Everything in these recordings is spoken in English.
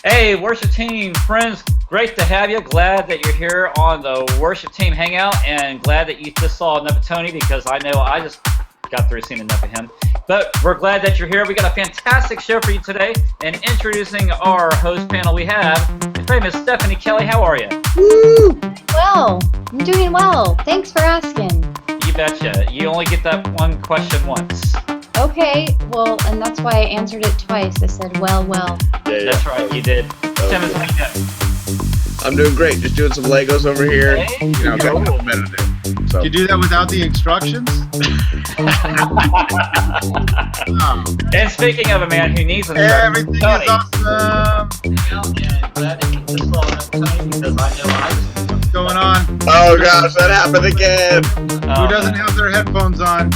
Hey, worship team, friends, great to have you. Glad that you're here on the worship team hangout, and glad that you just saw enough of Tony, because I know I just got through seeing enough of him. But we're glad that you're here. We got a fantastic show for you today, and introducing our host panel, we have the famous Stephanie Kelly. How are you? Woo! Well, I'm doing well. Thanks for asking. You betcha. You only get that one question once. Okay, well, and that's why I answered it twice. I said, well. Yeah. That's right, you did. Tim, how you doing? I'm doing great. Just doing some Legos over here. Hey, you know, got a little bit to do. So. You do that without the instructions? And speaking of a man who needs Everything is Tony. awesome. What's going on? Oh gosh, that happened again. Who doesn't have their headphones on?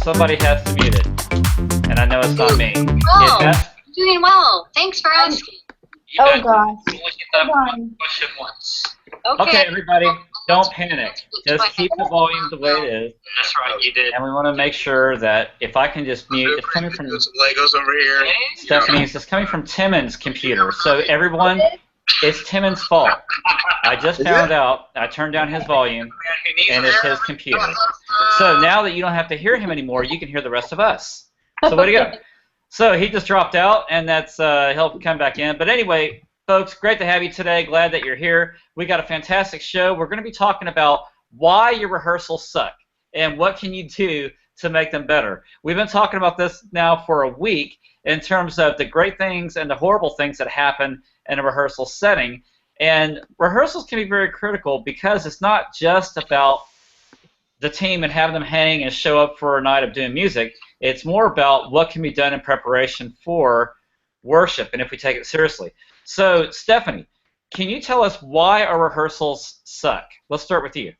Somebody has to mute it, and I know it's not me. Oh, Yeah, I'm doing well. Thanks for asking. you Oh, bet. gosh. You only get that Hold on. one question once. Okay, Everybody, don't panic. Just keep the volume the way it is. That's right, you did. And we want to make sure that if I can just mute, it's coming from Doing some Legos over here. Stephanie's. It's coming from Timon's computer. So everyone, it's Timon's fault. I just found out. I turned down his volume, and it's his computer. So now that you don't have to hear him anymore, you can hear the rest of us. So way to go. So he just dropped out, and that's he'll come back in. But anyway, folks, great to have you today. Glad that you're here. We got a fantastic show. We're going to be talking about why your rehearsals suck and what can you do to make them better. We've been talking about this now for a week in terms of the great things and the horrible things that happen in a rehearsal setting. And rehearsals can be very critical because it's not just about the team and having them hang and show up for a night of doing music. It's more about what can be done in preparation for worship and if we take it seriously. So, Stephanie, can you tell us why our rehearsals suck? Let's start with you.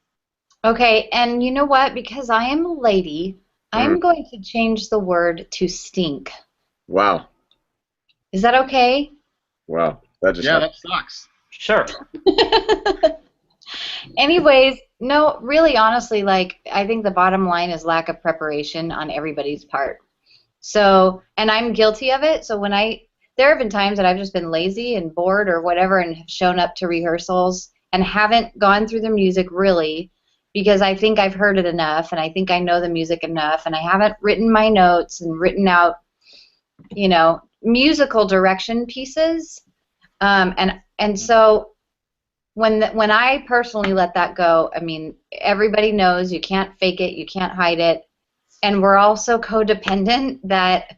Okay, and you know what? Because I am a lady, I'm going to change the word to stink. Wow. Is that okay? Wow. That just Yeah, happened. that sucks. Sure. Anyways, no, really, honestly, like, I think the bottom line is lack of preparation on everybody's part. So, and I'm guilty of it. So there have been times that I've just been lazy and bored or whatever and have shown up to rehearsals and haven't gone through the music really because I think I've heard it enough and I think I know the music enough and I haven't written my notes and written out, you know, musical direction pieces. And so when I personally let that go, I mean, everybody knows you can't fake it, you can't hide it, and we're all so codependent that,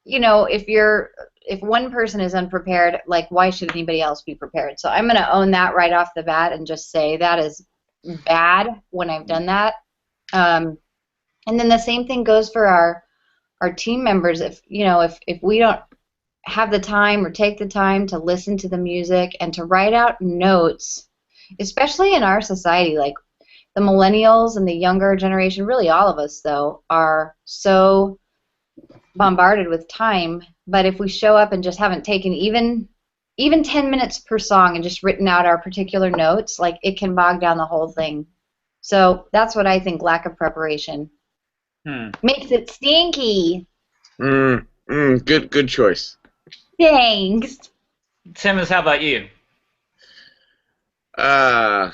you know, if one person is unprepared, like, why should anybody else be prepared? So I'm going to own that right off the bat and just say that is bad when I've done that. And then the same thing goes for our team members. If we don't have the time or take the time to listen to the music and to write out notes, especially in our society, like the millennials and the younger generation, really all of us, though, are so bombarded with time. But if we show up and just haven't taken even 10 minutes per song and just written out our particular notes, like, it can bog down the whole thing. So that's what I think lack of preparation makes it stinky. Good choice. Thanks. Timmons, how about you? Yeah,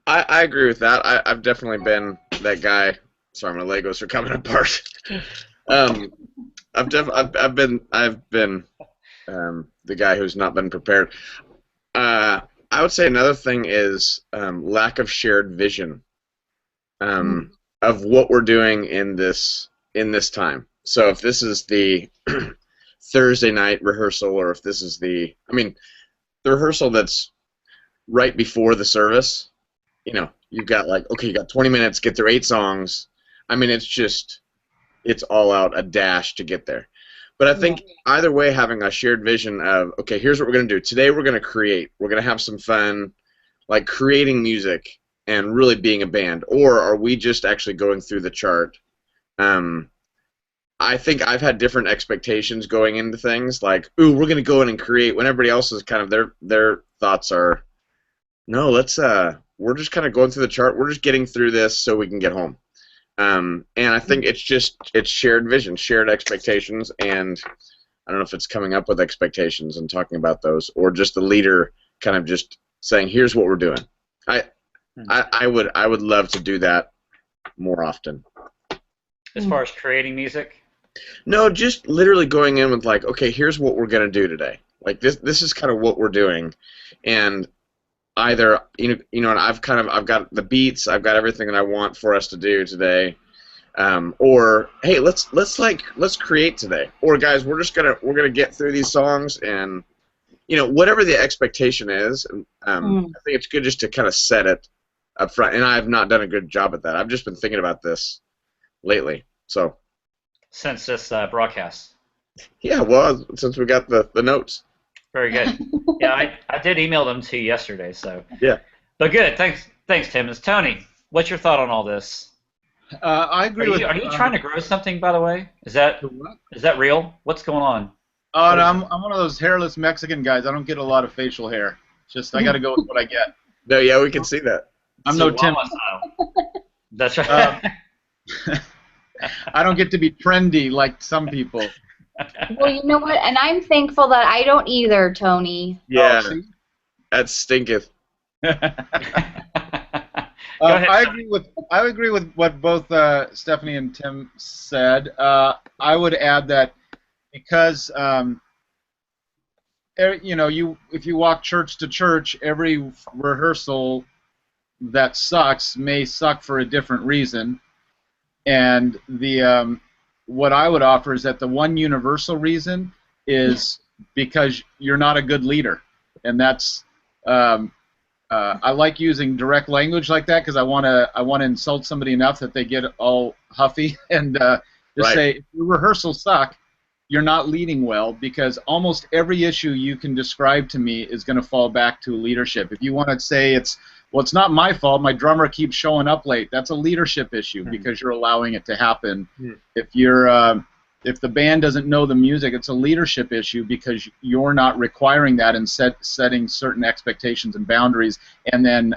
I agree with that. I've definitely been that guy. Sorry, my Legos are coming apart. I've been the guy who's not been prepared. I would say another thing is lack of shared vision of what we're doing in this time. So if this is the Thursday night rehearsal, or if this is the rehearsal that's right before the service, you know, you've got you got 20 minutes, get through 8 songs. I mean, it's all out a dash to get there. But I think either way, having a shared vision of, okay, here's what we're going to do. Today we're going to create. We're going to have some fun, like creating music and really being a band. Or are we just actually going through the chart? I think I've had different expectations going into things, like, ooh, we're going to go in and create, when everybody else is kind of, their thoughts are, no, we're just kind of going through the chart. We're just getting through this so we can get home. And I think it's shared vision, shared expectations, and I don't know if it's coming up with expectations and talking about those, or just the leader kind of just saying, "Here's what we're doing." I would love to do that more often. As far as creating music? No, just literally going in with like, okay, here's what we're gonna do today. Like this is kind of what we're doing, and either and I've got the beats, I've got everything that I want for us to do today, or hey, let's create today, or guys, we're gonna get through these songs, and whatever the expectation is. I think it's good just to kind of set it up front, and I have not done a good job at that. I've just been thinking about this lately, so. Since this broadcast. Yeah, well, since we got the notes. Very good. Yeah, I did email them to you yesterday, so. Yeah. But good. Thanks, Tim. It's Tony. What's your thought on all this? I agree Are you trying to grow something, by the way? Is that real? What's going on? Oh, no, I'm one of those hairless Mexican guys. I don't get a lot of facial hair. It's just I got to go with what I get. No, yeah, we can see that. I'm no Tim. That's right. I don't get to be trendy like some people. Well, you know what? And I'm thankful that I don't either, Tony. Yeah, that stinketh. I agree with what both Stephanie and Tim said. I would add that because if you walk church to church, every rehearsal that sucks may suck for a different reason. And what I would offer is that the one universal reason is because you're not a good leader, and that's I like using direct language like that because I want to insult somebody enough that they get all huffy and just say, if your rehearsals suck, you're not leading well, because almost every issue you can describe to me is going to fall back to leadership. If you want to say it's not my fault, my drummer keeps showing up late, that's a leadership issue because you're allowing it to happen. If the band doesn't know the music, it's a leadership issue because you're not requiring that and setting certain expectations and boundaries and then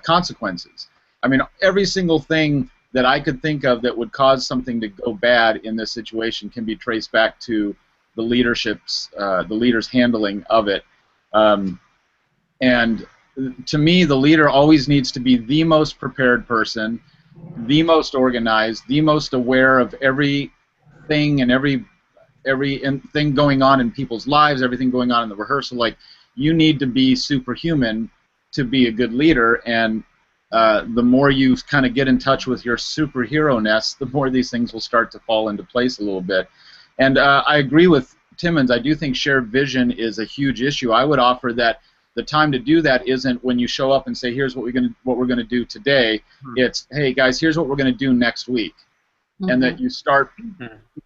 consequences. I mean, every single thing that I could think of that would cause something to go bad in this situation can be traced back to the leader's handling of it. And to me, the leader always needs to be the most prepared person, the most organized, the most aware of everything and everything going on in people's lives, everything going on in the rehearsal. Like, you need to be superhuman to be a good leader, and the more you kind of get in touch with your superhero-ness, the more these things will start to fall into place a little bit. And I agree with Timmons. I do think shared vision is a huge issue. I would offer that the time to do that isn't when you show up and say, here's what we're gonna do today. It's, hey guys, here's what we're gonna do next week. And that you start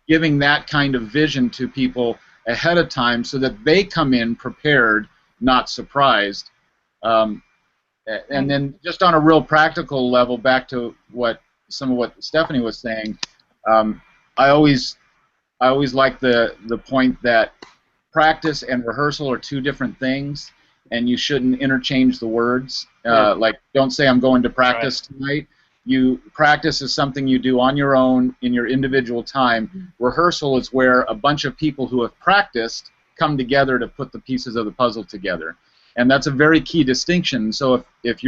giving that kind of vision to people ahead of time so that they come in prepared, not surprised. And then just on a real practical level, back to some of what Stephanie was saying, I always like the point that practice and rehearsal are two different things, and you shouldn't interchange the words. Like, don't say I'm going to practice tonight. Practice is something you do on your own in your individual time. Rehearsal is where a bunch of people who have practiced come together to put the pieces of the puzzle together. And that's a very key distinction. So if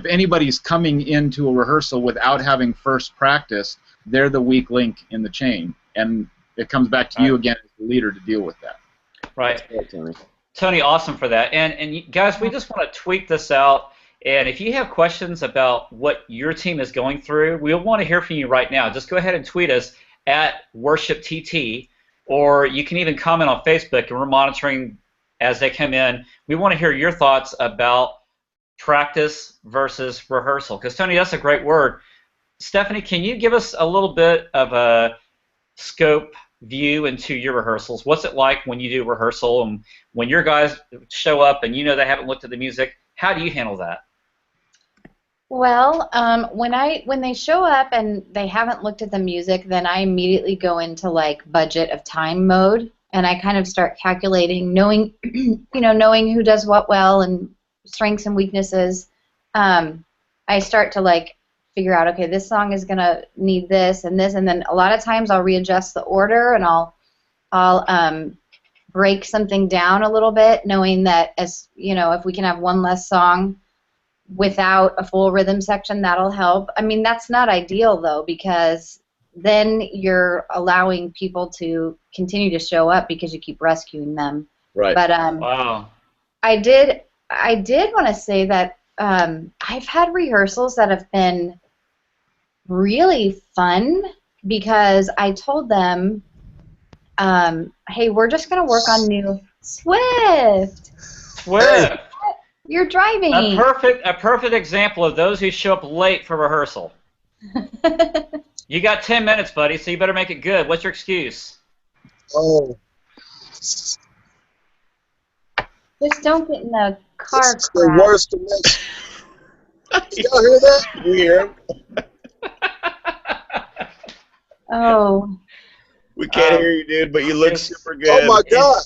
anybody's coming into a rehearsal without having first practiced, they're the weak link in the chain. And it comes back to you again as the leader to deal with that. Right. Tony, awesome for that. And guys, we just want to tweak this out. And if you have questions about what your team is going through, we want to hear from you right now. Just go ahead and tweet us at WorshipTT, or you can even comment on Facebook, and we're monitoring as they come in. We want to hear your thoughts about practice versus rehearsal. Because, Tony, that's a great word. Stephanie, can you give us a little bit of a scope view into your rehearsals? What's it like when you do rehearsal, and when your guys show up and they haven't looked at the music? How do you handle that? Well, when they show up and they haven't looked at the music, then I immediately go into like budget of time mode, and I kind of start calculating, knowing who does what well and strengths and weaknesses. I start to like figure out, okay, this song is going to need this, and then a lot of times I'll readjust the order, and I'll break something down a little bit, knowing that, as you know, if we can have one less song without a full rhythm section, that'll help. I mean, that's not ideal, though, because then you're allowing people to continue to show up because you keep rescuing them. Right. But Wow. I did want to say that I've had rehearsals that have been really fun because I told them, hey, we're just going to work on new Swift. You're driving. A perfect example of those who show up late for rehearsal. You got 10 minutes, buddy, so you better make it good. What's your excuse? Oh. Just don't get in the car It's crash. the worst to miss. Y'all hear that? We hear him. Oh. We can't hear you, dude, but you look super good. Oh my God!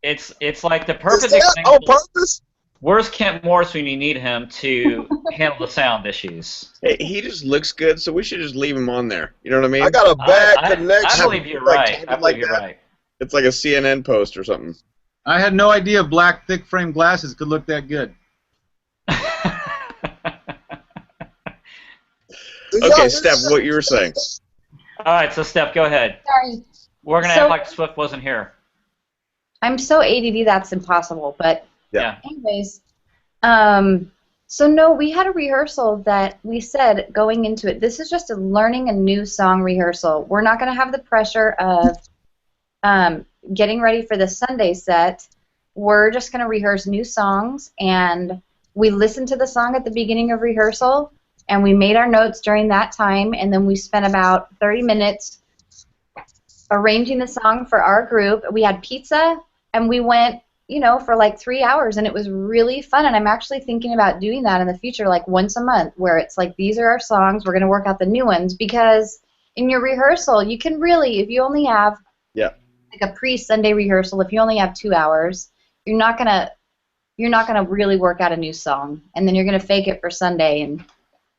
It's like the Is perfect that example. on purpose? Where's Kent Morris when you need him to handle the sound issues? Hey, he just looks good, so we should just leave him on there. You know what I mean? I got a bad I connection. believe you're Like, right. talking I believe like you're that. right. It's like a CNN post or something. I had no idea black thick frame glasses could look that good. Do y'all Okay, hear Steph, that? what you were saying. All right, so Steph, go ahead. Sorry. We're gonna act like Swift wasn't here. I'm so ADD that's impossible, but Yeah. anyways, so no, we had a rehearsal that we said going into it, this is just learning a new song rehearsal. We're not going to have the pressure of getting ready for the Sunday set. We're just going to rehearse new songs, and we listened to the song at the beginning of rehearsal, and we made our notes during that time, and then we spent about 30 minutes arranging the song for our group. We had pizza, and we went, you know, for like 3 hours, and it was really fun. And I'm actually thinking about doing that in the future, like once a month, where it's like, these are our songs, we're going to work out the new ones, because in your rehearsal, you can really, if you only have like a pre-Sunday rehearsal, if you only have 2 hours, you're not gonna really work out a new song, and then you're gonna fake it for Sunday, and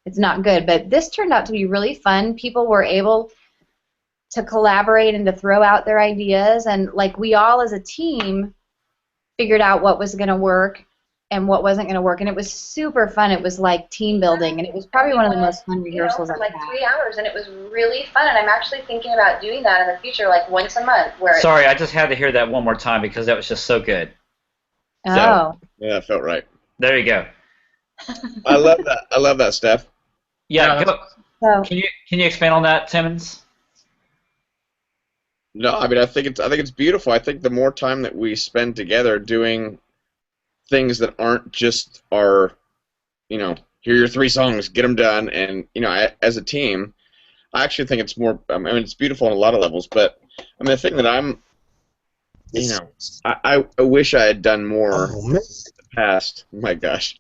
it's not good. But this turned out to be really fun. People were able to collaborate and to throw out their ideas, and like we all as a team figured out what was going to work and what wasn't going to work, and it was super fun. It was like team building, and it was probably one of the most fun rehearsals I've had. Like 3 hours, and it was really fun, and I'm actually thinking about doing that in the future, like once a month. Sorry, I just had to hear that one more time because that was just so good. Oh. Yeah, it felt right. There you go. I love that. I love that, Steph. Yeah, Yeah, go. So, Can you expand on that, Timmons? No, I mean I think it's beautiful. I think the more time that we spend together doing things that aren't just our, you know, here are your 3 songs, get them done, and you know, as a team, I actually think it's more. I mean, it's beautiful on a lot of levels, but I mean, the thing that I'm, you know, I wish I had done more in the past. My gosh,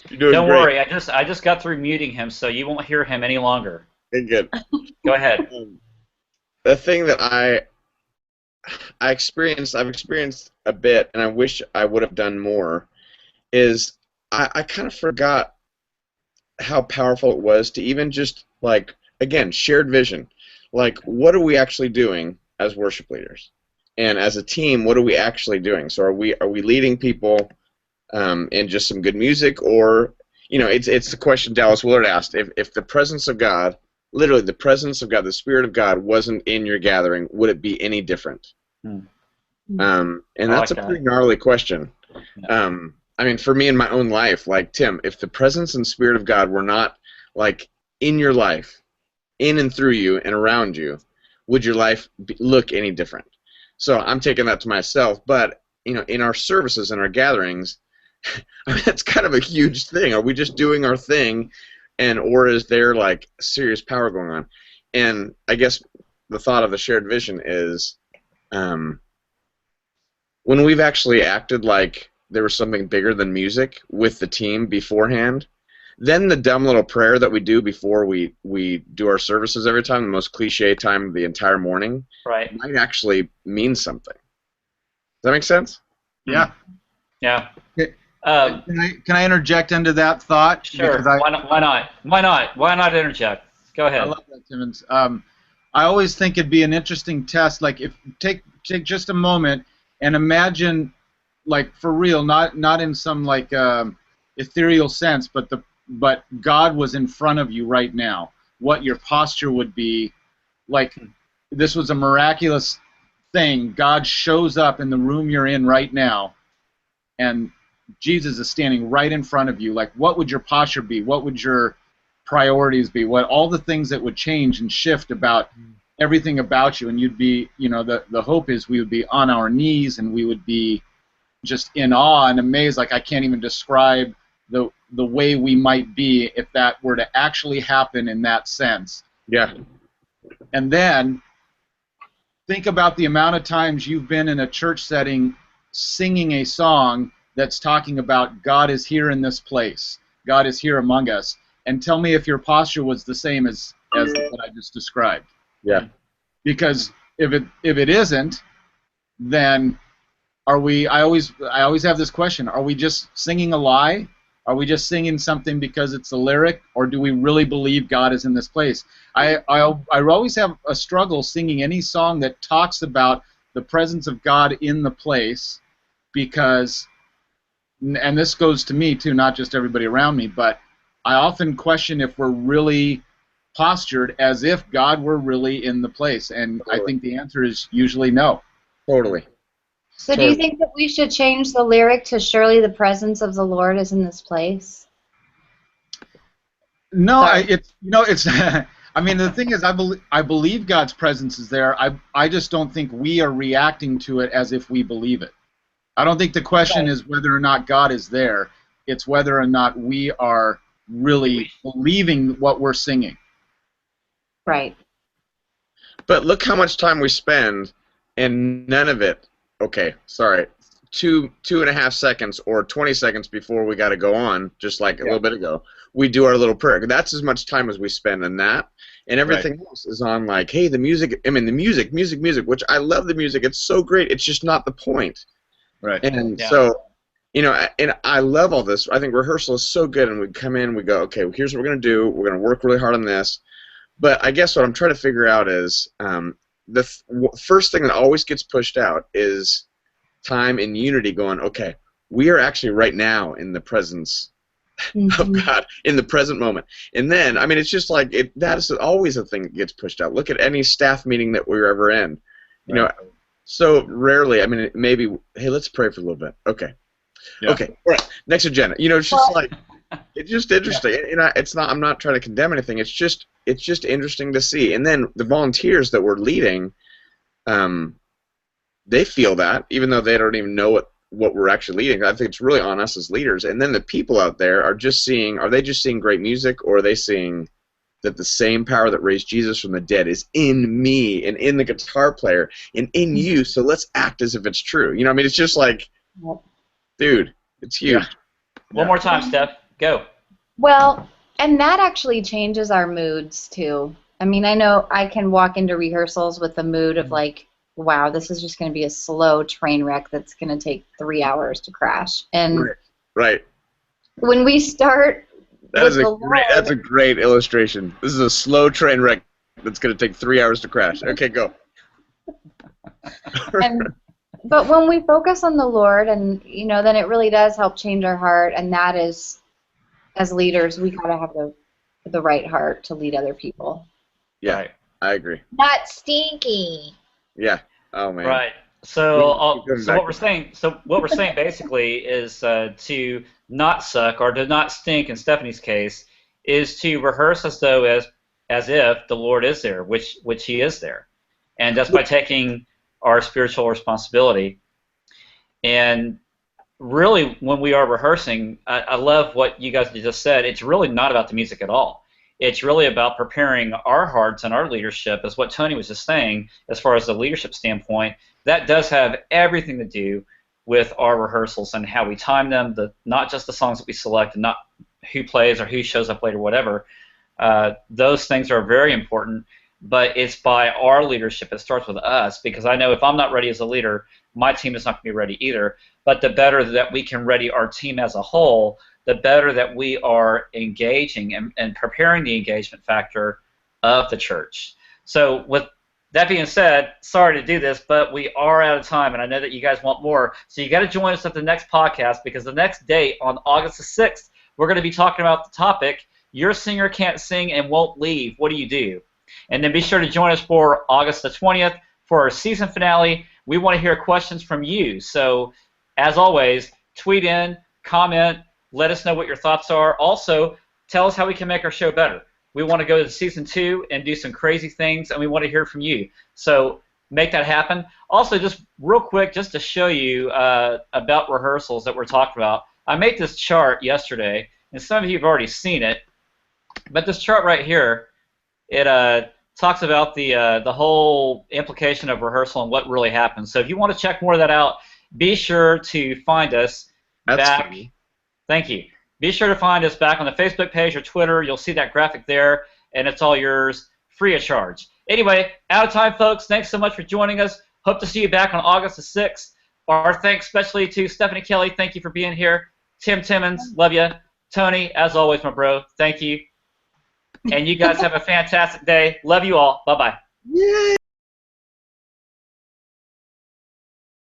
you're doing Don't great. worry, I just got through muting him, so you won't hear him any longer. Good. Go ahead. The thing that I've experienced a bit, and I wish I would have done more, is I kind of forgot how powerful it was to even just, like, again, shared vision. Like, what are we actually doing as worship leaders? And as a team, what are we actually doing? So are we leading people in just some good music, or, you know, it's the question Dallas Willard asked, if the presence of God, literally the presence of God, the Spirit of God wasn't in your gathering, would it be any different? And that's like a pretty gnarly question. Yeah. I mean, for me in my own life, like, Tim, if the presence and Spirit of God were not, like, in your life, in and through you and around you, would your life look any different? So I'm taking that to myself, but, you know, in our services and our gatherings, I mean, that's kind of a huge thing. Are we just doing our thing, or is there, like, serious power going on? And I guess the thought of the shared vision is, when we've actually acted like there was something bigger than music with the team beforehand, then the dumb little prayer that we do before we do our services every time, the most cliche time of the entire morning, Right. might actually mean something. Does that make sense? Yeah. Yeah. Can I interject into that thought? Sure. Why not? Why not? Why not? Why not interject? Go ahead. I love that, Timmons. I always think it'd be an interesting test. Like, if take just a moment and imagine, like, for real, not in some like ethereal sense, but God was in front of you right now. What your posture would be, like, this was a miraculous thing. God shows up in the room you're in right now, and Jesus is standing right in front of you. Like, what would your posture be? What would your priorities be? What all the things that would change and shift about everything about you? And you'd be, the hope is we would be on our knees and we would be just in awe and amazed. Like, I can't even describe the way we might be if that were to actually happen in that sense. Yeah. And then think about the amount of times you've been in a church setting singing a song that's talking about God is here in this place, God is here among us, and tell me if your posture was the same as what I just described. Yeah. Because if it isn't, then are we? I always have this question: are we just singing a lie? Are we just singing something because it's a lyric, or do we really believe God is in this place? I always have a struggle singing any song that talks about the presence of God in the place, because, and this goes to me too, not just everybody around me, but I often question if we're really postured as if God were really in the place, and totally. I think the answer is usually no. Totally. So do you think that we should change the lyric to "Surely the presence of the Lord is in this place"? No, it's I mean, the thing is, I believe God's presence is there. I just don't think we are reacting to it as if we believe it. I don't think the question is whether or not God is there. It's whether or not we are really believing what we're singing. Right. But look how much time we spend, and none of it. Okay, sorry. 2.5 seconds or 20 seconds before we got to go on, just like a little bit ago, we do our little prayer. That's as much time as we spend on that, and everything else is on, like, hey, the music. I mean, the music, which I love the music. It's so great. It's just not the point. Right. And so, and I love all this. I think rehearsal is so good, and we come in, we go, okay, here's what we're going to do. We're going to work really hard on this. But I guess what I'm trying to figure out is the first thing that always gets pushed out is time and unity, going, okay, we are actually right now in the presence of God, in the present moment. And then, I mean, it's just like, that is always a thing that gets pushed out. Look at any staff meeting that we're ever in. You know, so rarely, I mean, maybe, hey, let's pray for a little bit. Okay. Yeah. Okay, all right, next agenda. You know, it's just like, it's just interesting. You know, it's not, I'm not trying to condemn anything. It's just interesting to see. And then the volunteers that we're leading, they feel that, even though they don't even know what we're actually leading. I think it's really on us as leaders. And then the people out there are just seeing, are they just seeing great music, or are they seeing that the same power that raised Jesus from the dead is in me and in the guitar player and in you, so let's act as if it's true. You know, I mean, it's just like, dude, it's huge. Yeah. One more time, Steph. Go. Well, and that actually changes our moods, too. I mean, I know I can walk into rehearsals with the mood of, like, wow, this is just going to be a slow train wreck that's going to take 3 hours to crash. And when we start... That's a great illustration. This is a slow train wreck that's going to take 3 hours to crash. Okay, go. But when we focus on the Lord, and then it really does help change our heart. And that is, as leaders, we gotta have the right heart to lead other people. Yeah, I agree. Not stinky. Yeah. Oh man. Right. So what we're saying basically is to not suck, or to not stink in Stephanie's case, is to rehearse as though as if the Lord is there, which He is there, and just by taking our spiritual responsibility. And really, when we are rehearsing, I love what you guys just said. It's really not about the music at all. It's really about preparing our hearts and our leadership, as what Tony was just saying, as far as the leadership standpoint. That does have everything to do with our rehearsals and how we time them, not just the songs that we select, and not who plays or who shows up later, whatever. Those things are very important. but it's by our leadership. It starts with us, because I know if I'm not ready as a leader, my team is not going to be ready either. But the better that we can ready our team as a whole, the better that we are engaging and preparing the engagement factor of the church. So with that being said, sorry to do this, but we are out of time, and I know that you guys want more. So you got to join us at the next podcast, because the next date on August the 6th, we're going to be talking about the topic, your singer can't sing and won't leave. What do you do? And then be sure to join us for August the 20th for our season finale. We want to hear questions from you. So as always, tweet in, comment, let us know what your thoughts are. Also, tell us how we can make our show better. We want to go to season 2 and do some crazy things, and we want to hear from you. So make that happen. Also, just real quick, just to show you about rehearsals that we're talking about, I made this chart yesterday, and some of you have already seen it. But this chart right here, it talks about the whole implication of rehearsal and what really happens. So if you want to check more of that out, be sure to find us back. Funny. Thank you. Be sure to find us back on the Facebook page or Twitter. You'll see that graphic there, and it's all yours, free of charge. Anyway, out of time, folks. Thanks so much for joining us. Hope to see you back on August the 6th. Our thanks especially to Stephanie Kelly. Thank you for being here. Tim Timmons, love you. Tony, as always, my bro, thank you. And you guys have a fantastic day. Love you all. Bye-bye. Yay!